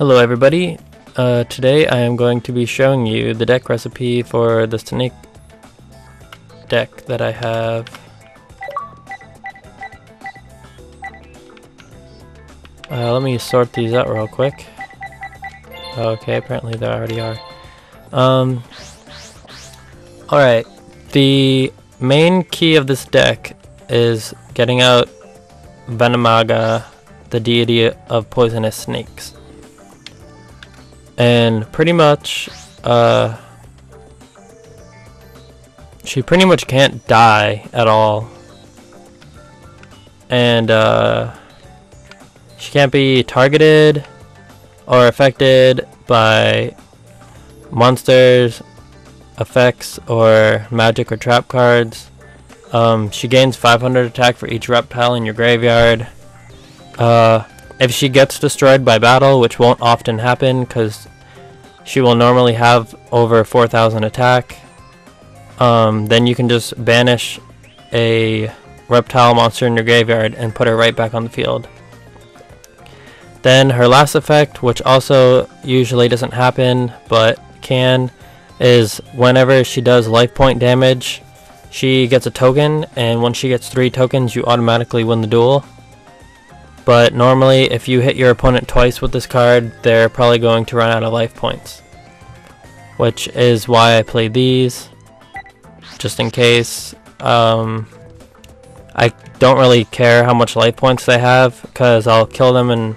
Hello everybody, today I am going to be showing you the deck recipe for the snake deck that I have. Let me sort these out real quick. Okay, apparently they already are. Alright, the main key of this deck is getting out Venamaga, the deity of poisonous snakes. And pretty much, she pretty much can't die at all. And, she can't be targeted or affected by monsters, effects, or magic or trap cards. She gains 500 attack for each reptile in your graveyard. If she gets destroyed by battle, which won't often happen because she will normally have over 4,000 attack, then you can just banish a reptile monster in your graveyard and put her right back on the field. Then her last effect, which also usually doesn't happen but can, is whenever she does life point damage, she gets a token, and when she gets 3 tokens you automatically win the duel. But normally if you hit your opponent twice with this card, they're probably going to run out of life points, which is why I play these, just in case. I don't really care how much life points they have, because I'll kill them in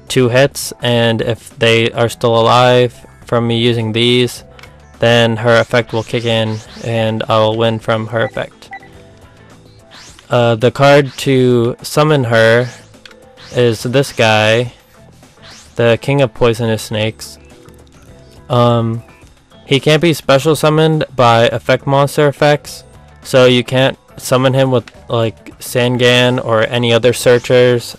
2 hits, and if they are still alive from me using these, then her effect will kick in and I'll win from her effect. The card to summon her is this guy, the King of Poisonous Snakes. He can't be special summoned by effect monster effects, so you can't summon him with like Sangan or any other searchers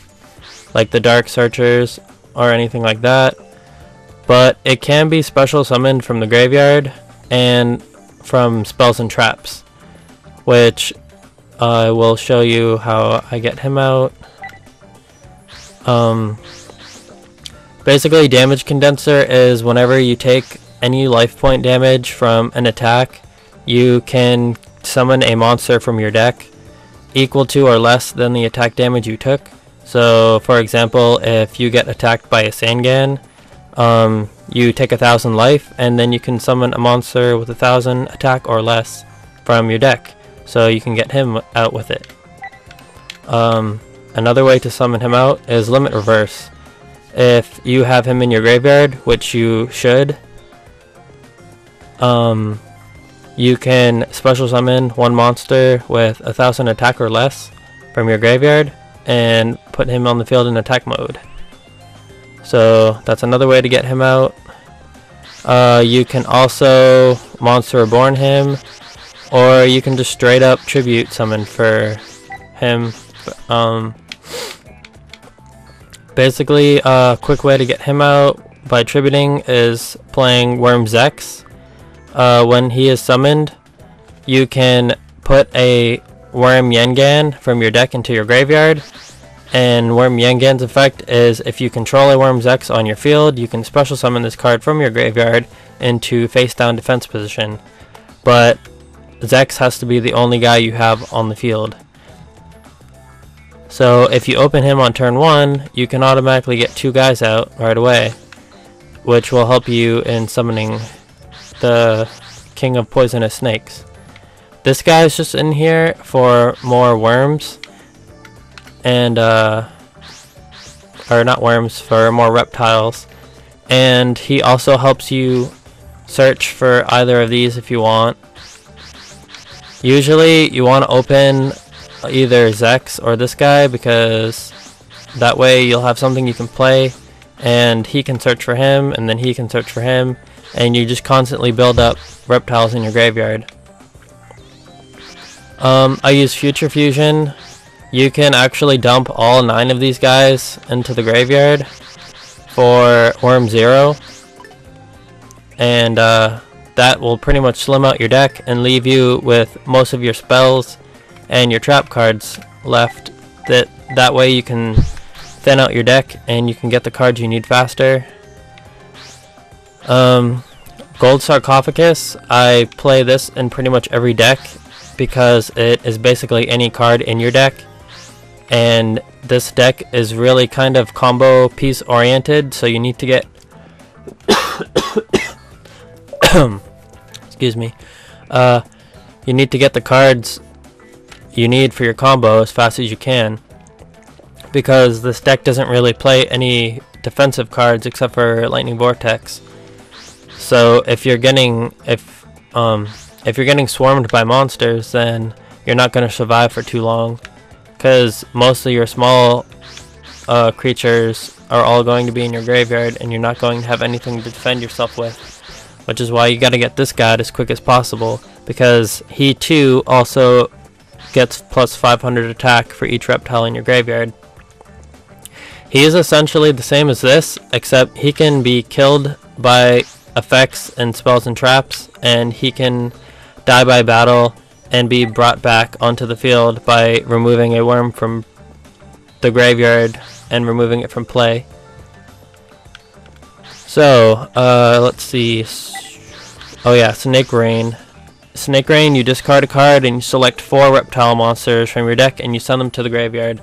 like the Dark Searchers or anything like that. But it can be special summoned from the graveyard and from spells and traps, which I will show you how I get him out. Basically, damage condenser is whenever you take any life point damage from an attack, you can summon a monster from your deck equal to or less than the attack damage you took. So for example, if you get attacked by a Sangan, you take 1,000 life, and then you can summon a monster with 1,000 attack or less from your deck, so you can get him out with it. Another way to summon him out is limit reverse. If you have him in your graveyard, which you should, you can special summon one monster with 1,000 attack or less from your graveyard and put him on the field in attack mode. So that's another way to get him out. You can also Monster Reborn him, or you can just straight up tribute summon for him. Basically, a quick way to get him out by tributing is playing Worm Zex. When he is summoned, you can put a Worm Yengan from your deck into your graveyard, and Worm Yengan's effect is if you control a Worm Zex on your field, you can special summon this card from your graveyard into face down defense position. But Zex has to be the only guy you have on the field. So if you open him on turn 1, you can automatically get 2 guys out right away, which will help you in summoning the King of Poisonous Snakes. This guy is just in here for more worms, and or not worms, for more reptiles, and he also helps you search for either of these if you want. Usually you want to open either Zex or this guy, because that way you'll have something you can play, and he can search for him, and then he can search for him, and you just constantly build up reptiles in your graveyard. I use Future Fusion. You can actually dump all 9 of these guys into the graveyard for Worm 0, and that will pretty much slim out your deck and leave you with most of your spells and your trap cards left. That way you can thin out your deck and you can get the cards you need faster. Gold Sarcophagus, I play this in pretty much every deck because it is basically any card in your deck, and this deck is really kind of combo piece oriented, so you need to get excuse me, you need to get the cards you need for your combo as fast as you can, because this deck doesn't really play any defensive cards except for Lightning Vortex. So if you're getting swarmed by monsters, then you're not going to survive for too long, because most of your small creatures are all going to be in your graveyard, and you're not going to have anything to defend yourself with, which is why you got to get this guy as quick as possible, because he too also gets plus 500 attack for each reptile in your graveyard. He is essentially the same as this, except he can be killed by effects and spells and traps, and he can die by battle and be brought back onto the field by removing a worm from the graveyard and removing it from play. So, let's see. Oh yeah, Snake Rain. Snake Rain, you discard a card and you select 4 reptile monsters from your deck and you send them to the graveyard.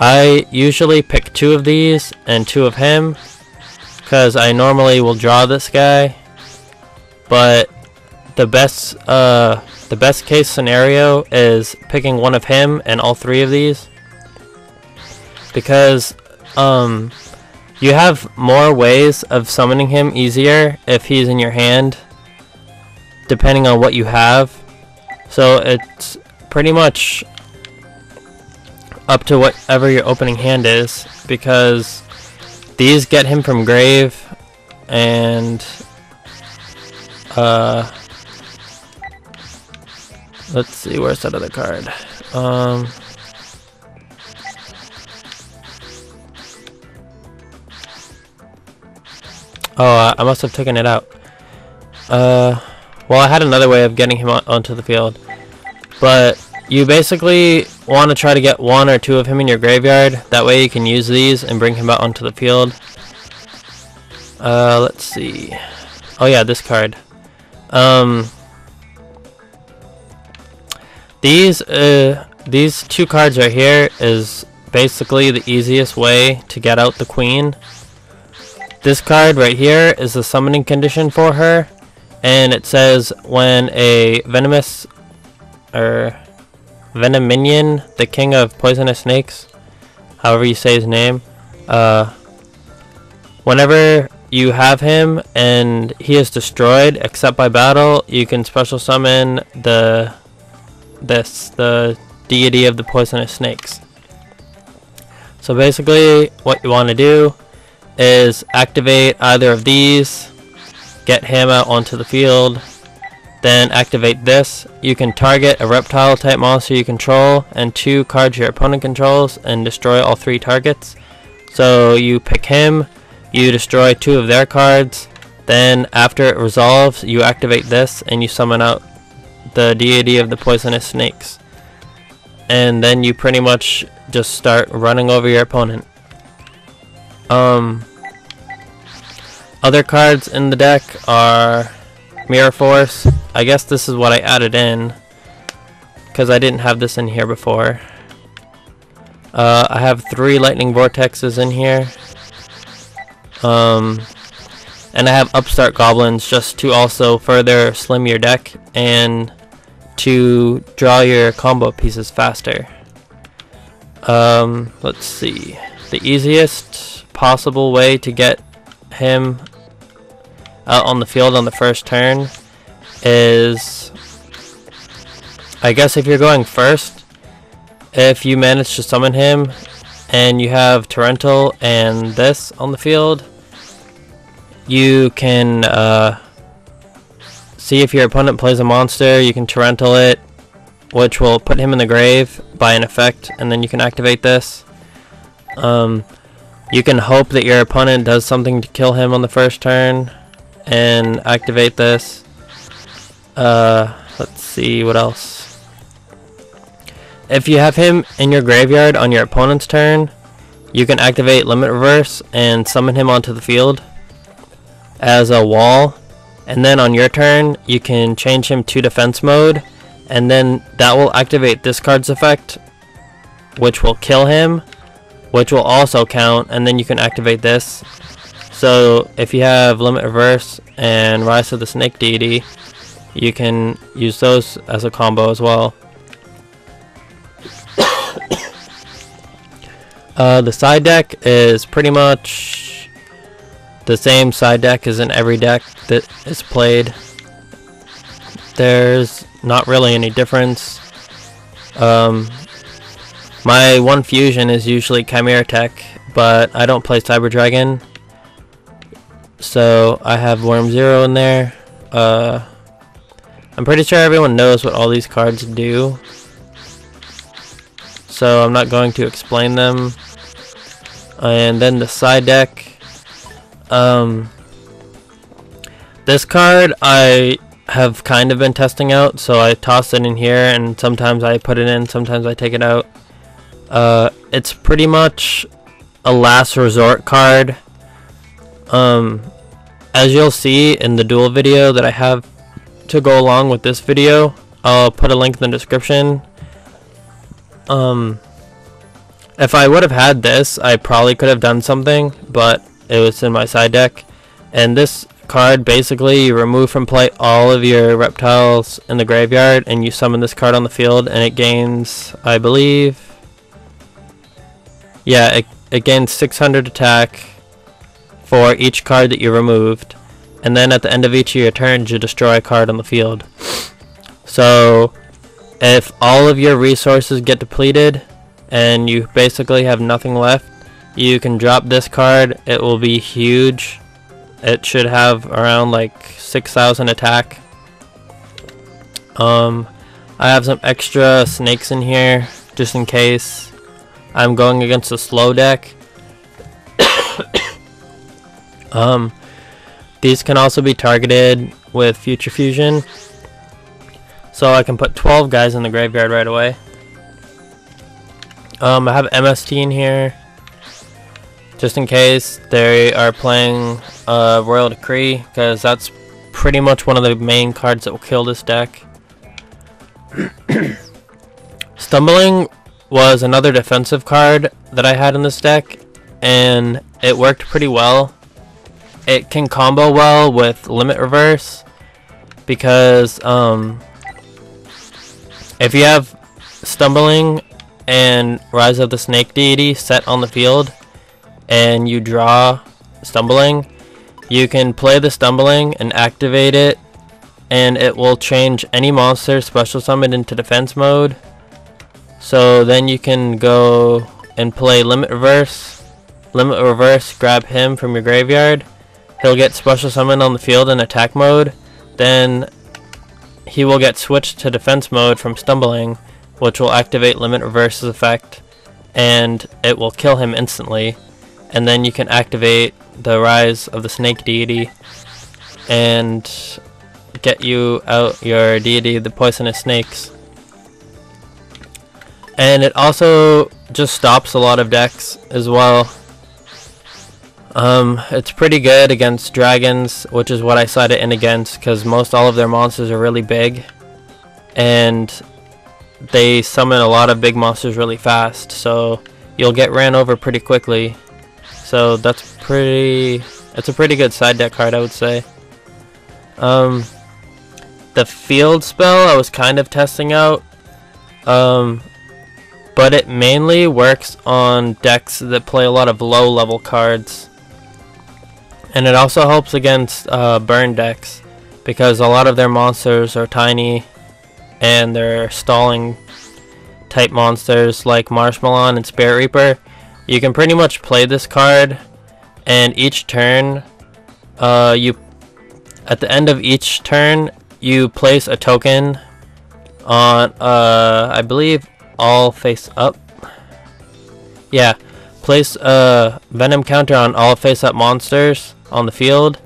I usually pick 2 of these and 2 of him, because I normally will draw this guy, but the best case scenario is picking 1 of him and all 3 of these, because you have more ways of summoning him easier if he's in your hand, depending on what you have. So it's pretty much up to whatever your opening hand is, because these get him from grave, and let's see, where's that other card? Oh, I must have taken it out. Well, I had another way of getting him onto the field, but you basically want to try to get 1 or 2 of him in your graveyard. That way you can use these and bring him out onto the field. Let's see. Oh yeah, this card. These 2 cards right here is basically the easiest way to get out the queen. This card right here is the summoning condition for her, and it says when a venomous or Venaminion, the king of poisonous snakes, however you say his name, whenever you have him and he is destroyed except by battle, you can special summon the deity of the poisonous snakes. So basically what you want to do is activate either of these, get him out onto the field, then activate this. You can target a reptile type monster you control and 2 cards your opponent controls and destroy all 3 targets. So you pick him, you destroy 2 of their cards, then after it resolves you activate this and you summon out the deity of the poisonous snakes, and then you pretty much just start running over your opponent. Other cards in the deck are Mirror Force. I guess this is what I added in, because I didn't have this in here before. I have 3 Lightning Vortexes in here. And I have Upstart Goblins just to also further slim your deck and to draw your combo pieces faster. Let's see. The easiest possible way to get him out on the field on the first turn is, I guess if you're going first, if you manage to summon him and you have Torrential and this on the field, you can see if your opponent plays a monster, you can Torrential it, which will put him in the grave by an effect, and then you can activate this. You can hope that your opponent does something to kill him on the first turn and activate this. Let's see what else. If you have him in your graveyard on your opponent's turn, you can activate Limit Reverse and summon him onto the field. as a wall, and then on your turn you can change him to defense mode, and then that will activate this card's effect, which will kill him, which will also count, and then you can activate this. So if you have Limit Reverse and Rise of the Snake Deity, you can use those as a combo as well. The side deck is pretty much the same side deck as in every deck that is played. There's not really any difference. My one fusion is usually Chimera Tech, but I don't play Cyber Dragon, so I have Worm Zero in there. I'm pretty sure everyone knows what all these cards do, so I'm not going to explain them. And then the side deck. This card I have kind of been testing out, so I toss it in here, and sometimes I put it in, sometimes I take it out. It's pretty much a last resort card. As you'll see in the duel video that I have to go along with this video, I'll put a link in the description. If I would have had this, I probably could have done something, but it was in my side deck. And this card, basically, you remove from play all of your reptiles in the graveyard, and you summon this card on the field, and it gains, I believe, yeah, it gains 600 attack for each card that you removed. And then at the end of each of your turns, you destroy a card on the field. So if all of your resources get depleted and you basically have nothing left, you can drop this card. It will be huge. It should have around like 6,000 attack. I have some extra snakes in here just in case I'm going against a slow deck. These can also be targeted with Future Fusion, so I can put 12 guys in the graveyard right away. I have MST in here just in case they are playing Royal Decree, because that's pretty much one of the main cards that will kill this deck. Stumbling was another defensive card that I had in this deck, and it worked pretty well. It can combo well with Limit Reverse, because if you have Stumbling and Rise of the Snake Deity set on the field and you draw Stumbling, you can play the Stumbling and activate it, and it will change any monster special summon into defense mode. So then you can go and play Limit Reverse, grab him from your graveyard. He'll get special summon on the field in attack mode. Then he will get switched to defense mode from Stumbling, which will activate Limit Reverse's effect, and it will kill him instantly. And then you can activate the Rise of the Snake Deity and get you out your deity, the poisonous snakes. And it also just stops a lot of decks as well. It's pretty good against dragons, which is what I side it in against, because most all of their monsters are really big, and they summon a lot of big monsters really fast, so you'll get ran over pretty quickly. So it's a pretty good side deck card, I would say. The field spell I was kind of testing out, but it mainly works on decks that play a lot of low level cards. And it also helps against burn decks, because a lot of their monsters are tiny and they're stalling type monsters like Marshmallow and Spirit Reaper. You can pretty much play this card, and each turn, at the end of each turn, you place a token on, I believe, all face up. Yeah, place a Venom counter on all face up monsters on the field,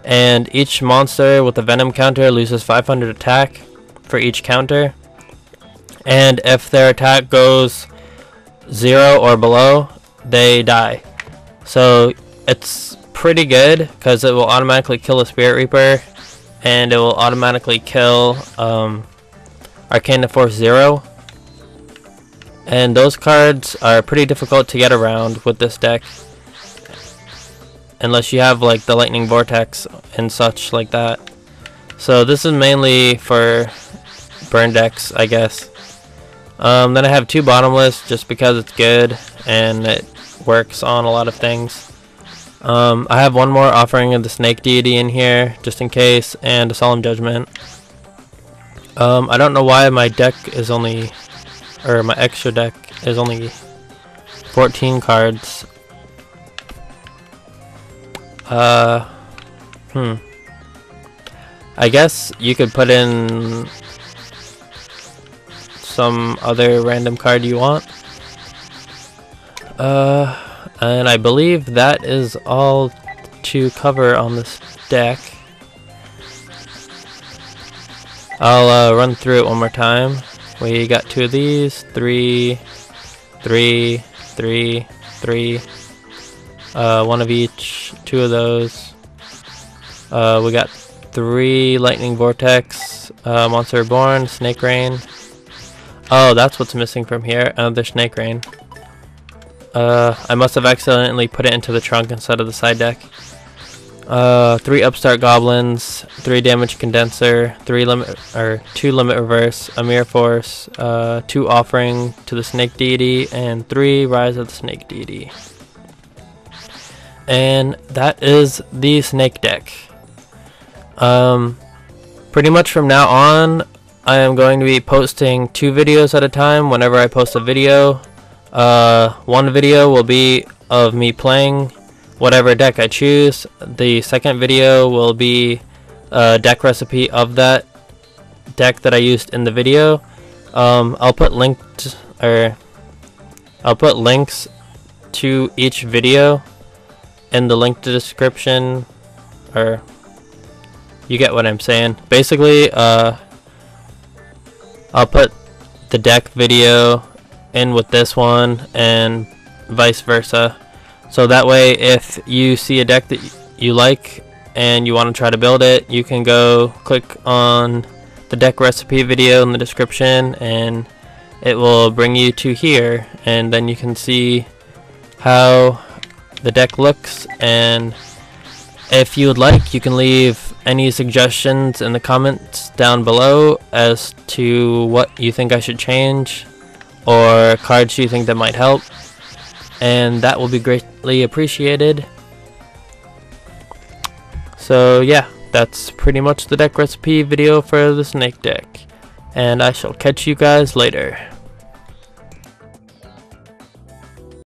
and each monster with a Venom counter loses 500 attack for each counter, and if their attack goes 0 or below, they die. So it's pretty good because it will automatically kill a Spirit Reaper, and it will automatically kill Arcana Force 0. And those cards are pretty difficult to get around with this deck, unless you have like the Lightning Vortex and such like that. So this is mainly for burn decks, I guess. Then I have 2 Bottomless just because it's good and it works on a lot of things. I have 1 more Offering of the Snake Deity in here just in case, and a Solemn Judgment. I don't know why my deck is only, or my extra deck is only 14 cards. I guess you could put in some other random card you want. And I believe that is all to cover on this deck. I'll run through it one more time. We got 2 of these, 3, 3, 3, 3. 1 of each, 2 of those. We got 3 Lightning Vortex, Monster Reborn, Snake Rain. Oh, that's what's missing from here. Another Snake Rain. I must have accidentally put it into the trunk instead of the side deck. 3 Upstart Goblins, 3 Damage Condenser, 2 Limit Reverse, a Mirror Force, 2 Offering to the Snake Deity, and 3 Rise of the Snake Deity. And that is the Snake deck. Pretty much from now on, I am going to be posting 2 videos at a time whenever I post a video. 1 video will be of me playing whatever deck I choose. The second video will be a deck recipe of that deck that I used in the video. I'll put links to each video in the link to description, or you get what I'm saying. Basically, I'll put the deck video in with this one and vice versa. So that way, if you see a deck that you like and you want to try to build it, you can go click on the deck recipe video in the description and it will bring you to here, and then you can see how the deck looks. And if you would like, you can leave any suggestions in the comments down below as to what you think I should change or cards you think that might help, and that will be greatly appreciated. So yeah, that's pretty much the deck recipe video for the Snake deck, and I shall catch you guys later.